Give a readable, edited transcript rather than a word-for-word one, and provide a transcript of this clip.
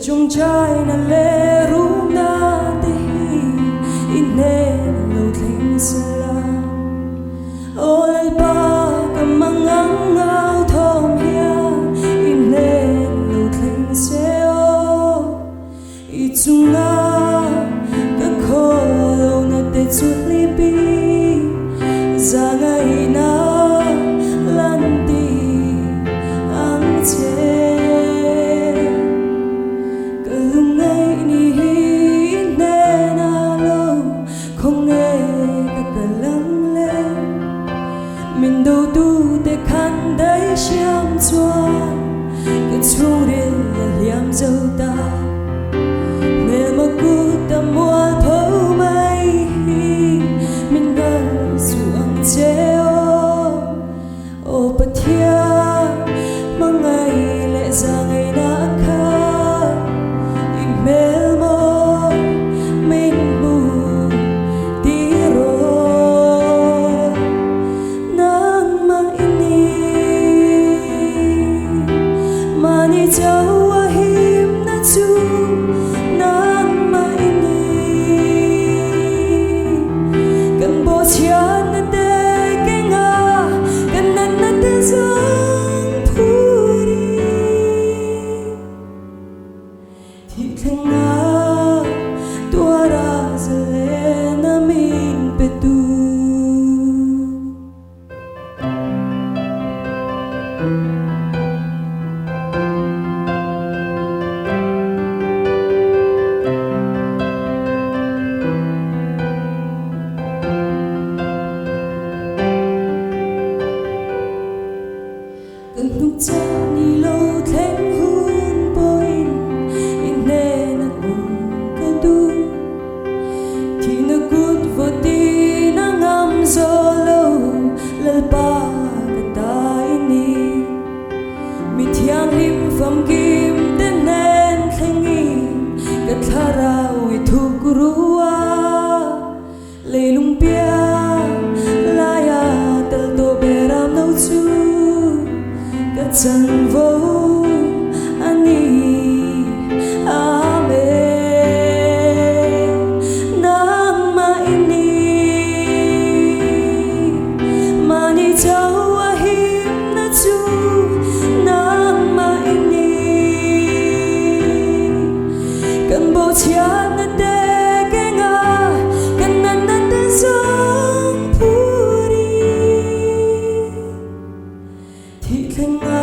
chung trai na lê ru na te hi ine lo thling sala ol pa ka mangang ngao thom hia ine lo thling seo i chunga ka kholo na te chu lipi zanga ina lanti ang che mình đâu tu để khăn đấy xiêm choa cái chung đến là liam dâu ta mẹ mà cứ tâm mua thấu mây mình gần xuống treo ô bát thia mà ngày lệ ra ngày đã khác email mơ mình buồn tí rồi nang ma ini mani jawa him na chu nang ma ini kan bo chian na te ke nga kan nan na te zang phuri thi thang nga tua ra zale na min pe tu gần lúc cha ni lâu thèm hun boin ine na ka du thì na cút vô ti na ngam zo lâu lal pa ka ta ini mi thiang lim pham kim ten nen thengi ka thara ui thu kurua leilung pia la ya tel to beram nau chu chân vô ani ame nang ma ini mani jawa him na chu nang ma ini kan bo chian na te ke nga kan nan na te zang puri thi khen nga